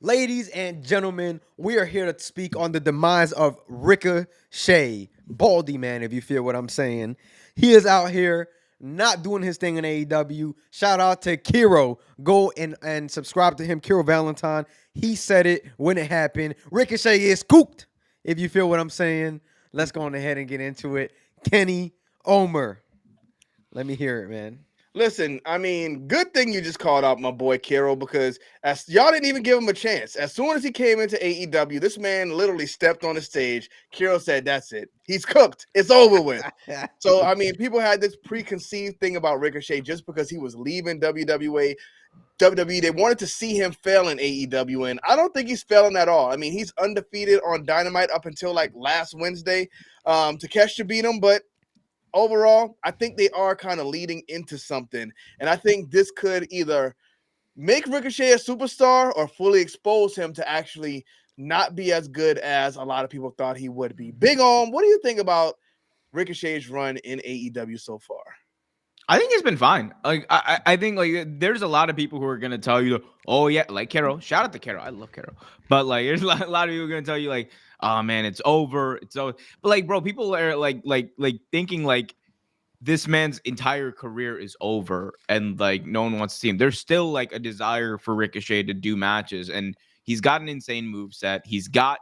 Ladies and gentlemen, we are here to speak on the demise of Ricochet, Baldy Man, if you feel what I'm saying. He is out here not doing his thing in AEW. Shout out to Kiro. Go and subscribe to him, Kiro Valentine. He said it when it happened. Ricochet is cooked, if you feel what I'm saying. Let's go on ahead and get into it. Kenny Omer. Let me hear it, man. Listen, I mean, good thing you just called out my boy Carol because as y'all didn't even give him a chance. As soon as he came into AEW, this man literally stepped on the stage. Carol said, "That's it. He's cooked. It's over with." So, I mean, people had this preconceived thing about Ricochet just because he was leaving WWE. They wanted to see him fail in AEW, and I don't think he's failing at all. I mean, he's undefeated on Dynamite up until like last Wednesday. Takeshita beat him, but overall, I think they are kind of leading into something. And I think this could either make Ricochet a superstar or fully expose him to actually not be as good as a lot of people thought he would be. Big Om, what do you think about Ricochet's run in AEW so far? I think it's been fine. Like I think like there's a lot of people who are gonna tell you, oh yeah, like Carol. Shout out to Carol. I love Carol. But like there's a lot of people gonna tell you like, oh man, it's over. It's over. But like, bro, people are like thinking like this man's entire career is over and like no one wants to see him. There's still like a desire for Ricochet to do matches, and he's got an insane move set. He's got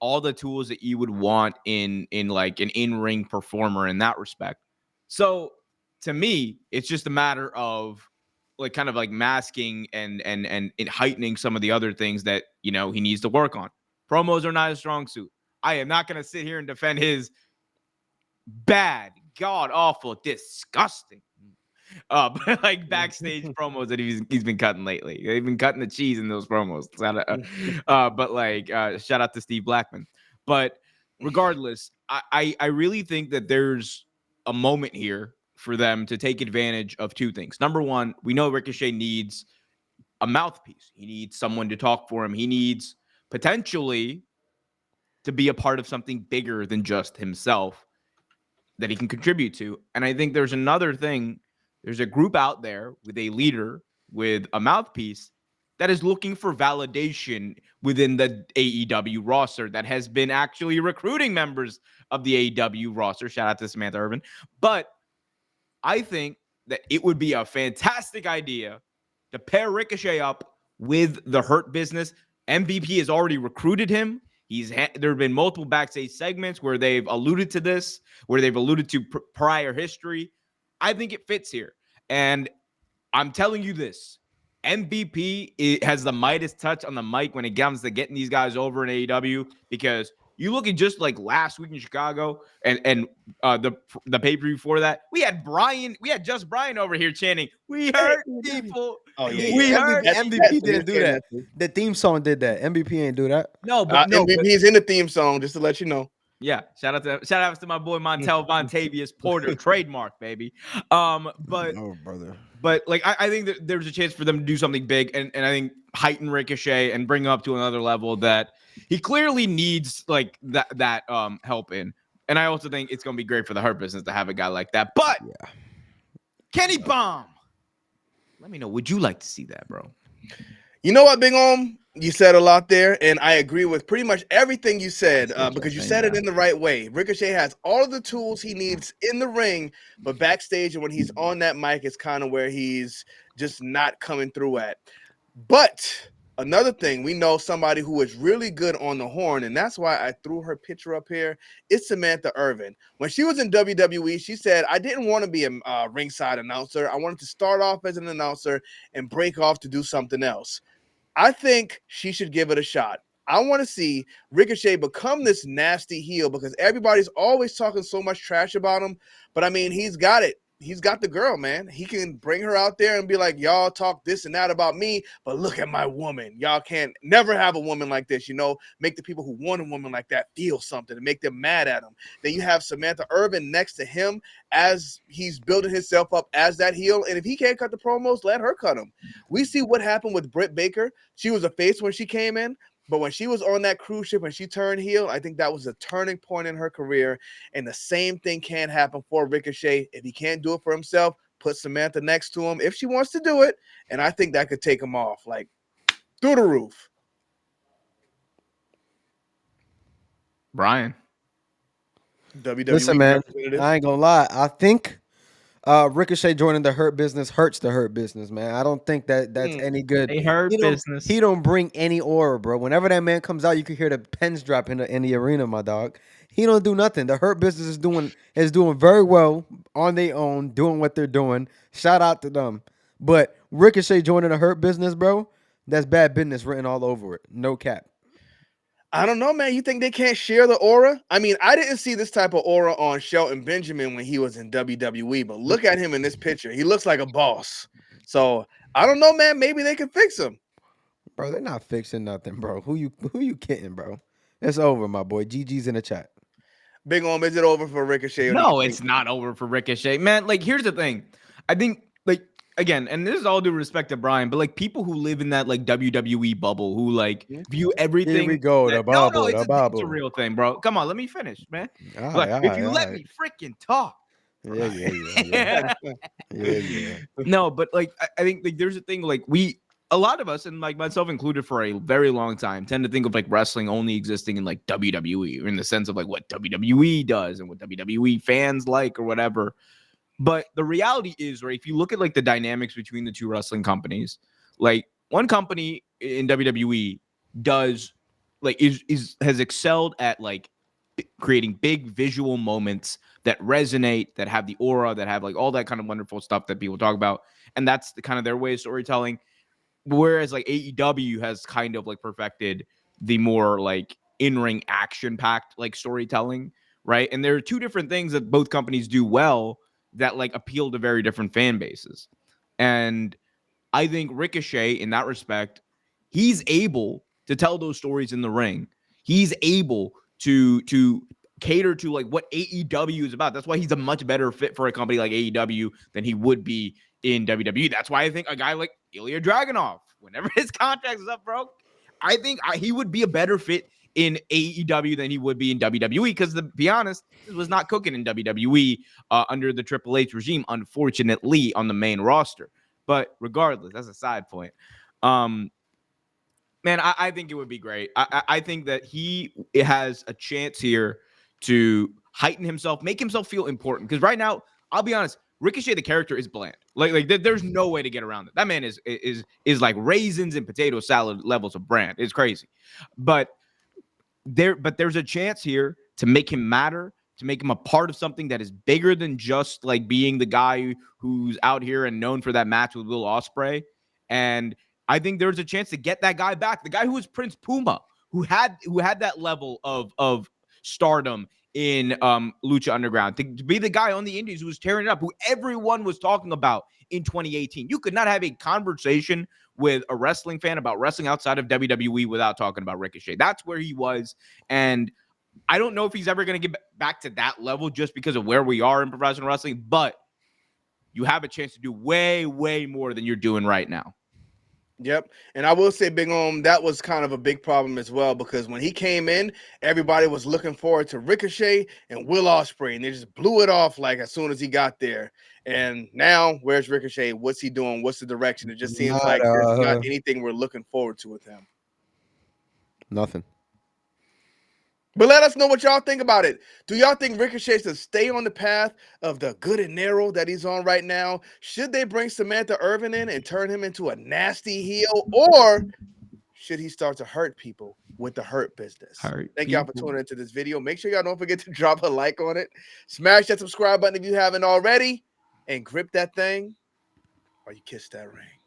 all the tools that you would want in like an in-ring performer in that respect. So to me, it's just a matter of like kind of like masking and heightening some of the other things that he needs to work on. Promos are not a strong suit. I am not going to sit here and defend his bad, god awful, disgusting, but like backstage promos that he's been cutting lately. They've been cutting the cheese in those promos. But like, shout out to Steve Blackman. But regardless, I really think that there's a moment here for them to take advantage of two things. Number one, we know Ricochet needs a mouthpiece. He needs someone to talk for him. He needs potentially to be a part of something bigger than just himself that he can contribute to. And I think there's another thing. There's a group out there with a leader, with a mouthpiece that is looking for validation within the AEW roster that has been actually recruiting members of the AEW roster. Shout out to Samantha Irvin. But I think that it would be a fantastic idea to pair Ricochet up with the Hurt Business. MVP has already recruited him. There have been multiple backstage segments where they've alluded to this, where they've alluded to prior history. I think it fits here. And I'm telling you this, MVP has the Midas touch on the mic when it comes to getting these guys over in AEW, because you look at just like last week in Chicago and the pay-per-view before that, we had just Brian over here chanting, "We hurt people." Oh yeah, We yeah. heard That's- MVP that's- didn't do that. The theme song did that. MVP ain't do that. No, but MVP is in the theme song, just to let you know. yeah, shout out to my boy Montel Vontavious Porter, trademark, baby. But Oh, brother. like I think that there's a chance for them to do something big, and I think heighten Ricochet and bring him up to another level that he clearly needs like that help in. And I also think it's gonna be great for the Hurt Business to have a guy like that. But Yeah. Kenny Bomb, let me know. Would you like to see that, bro? You know what, Big Om? You said a lot there, and I agree with pretty much everything you said because you said it in the right way. Ricochet has all of the tools he needs in the ring, but backstage and when he's on that mic, it's kind of where he's just not coming through at. But another thing, we know somebody who is really good on the horn, and that's why I threw her picture up here. It's Samantha Irvin. When she was in WWE, she said, I didn't want to be a ringside announcer. I wanted to start off as an announcer and break off to do something else. I think she should give it a shot. I want to see Ricochet become this nasty heel because everybody's always talking so much trash about him. But I mean, he's got it. He's got the girl, man. He can bring her out there and be like, y'all talk this and that about me, but look at my woman. Y'all can't never have a woman like this, make the people who want a woman like that feel something and make them mad at him. Then you have Samantha Irvin next to him as he's building himself up as that heel. And if he can't cut the promos, let her cut them. We see what happened with Britt Baker. She was a face when she came in. But when she was on that cruise ship and she turned heel, I think that was a turning point in her career. And the same thing can happen for Ricochet. If he can't do it for himself, put Samantha next to him if she wants to do it. And I think that could take him off like through the roof. Brian. WWE Listen, man, representative. I ain't gonna lie. I think Ricochet joining the Hurt Business hurts the Hurt Business, man. I don't think that that's any good. They hurt business. He don't bring any aura, bro. Whenever that man comes out, you can hear the pens drop in the arena, my dog. He don't do nothing. The Hurt Business is doing very well on their own, doing what they're doing. Shout out to them. But Ricochet joining the Hurt Business, bro, that's bad business written all over it. No cap. I don't know, man. You think they can't share the aura? I mean, I didn't see this type of aura on Shelton Benjamin when he was in WWE, but look at him in this picture. He looks like a boss. So I don't know, man. Maybe they can fix him. Bro, they're not fixing nothing, bro. Who you kidding, bro? It's over, my boy. GG's in the chat. Big Om, is it over for Ricochet? No, it's not over for Ricochet, man. Like, here's the thing. I think, like, again, and this is all due respect to Brian, but like people who live in that like WWE bubble, who like view everything. Here we go. The bubble. it's the a bubble. real thing, bro. Come on, let me finish, man. All Like, right, if you all let right. me freaking talk. Yeah. Yeah. No, but like I think like there's a thing like a lot of us, and like myself included for a very long time, tend to think of like wrestling only existing in like WWE, or in the sense of like what WWE does and what WWE fans like or whatever. But the reality is, right, if you look at like the dynamics between the two wrestling companies, like one company in WWE does like has excelled at like creating big visual moments that resonate, that have the aura, that have like all that kind of wonderful stuff that people talk about. And that's the kind of their way of storytelling. Whereas like AEW has kind of like perfected the more like in-ring action packed like storytelling, right? And there are two different things that both companies do well that like appeal to very different fan bases. And I think Ricochet, in that respect, he's able to tell those stories in the ring. He's able to cater to like what AEW is about. That's why he's a much better fit for a company like AEW than he would be in WWE. That's why I think a guy like Ilya Dragunov, whenever his contract is up, bro, I think he would be a better fit in AEW than he would be in WWE, because to be honest, this was not cooking in WWE under the Triple H regime, unfortunately, on the main roster. But regardless, that's a side point. Man, I think it would be great. I think that he has a chance here to heighten himself, make himself feel important. Because right now, I'll be honest, Ricochet the character is bland. Like there's no way to get around it. That man is like raisins and potato salad levels of brand. It's crazy. But there's a chance here to make him matter, to make him a part of something that is bigger than just like being the guy who's out here and known for that match with Will Ospreay. And I think there's a chance to get that guy back, the guy who was Prince Puma, who had that level of stardom in Lucha Underground, to be the guy on the Indies who was tearing it up, who everyone was talking about in 2018. You could not have a conversation with a wrestling fan about wrestling outside of WWE without talking about Ricochet. That's where he was. And I don't know if he's ever going to get back to that level just because of where we are in professional wrestling, but you have a chance to do way, way more than you're doing right now. Yep. And I will say, Big Om, that was kind of a big problem as well, because when he came in, everybody was looking forward to Ricochet and Will Ospreay, and they just blew it off like as soon as he got there. And now, where's Ricochet? What's he doing? What's the direction? It just seems like there's not anything we're looking forward to with him. Nothing. But let us know what y'all think about it. Do y'all think Ricochet should stay on the path of the good and narrow that he's on right now? Should they bring Samantha Irvin in and turn him into a nasty heel? Or should he start to hurt people with the Hurt Business? Thank y'all for tuning into this video. Make sure y'all don't forget to drop a like on it. Smash that subscribe button if you haven't already. And grip that thing or you kiss that ring.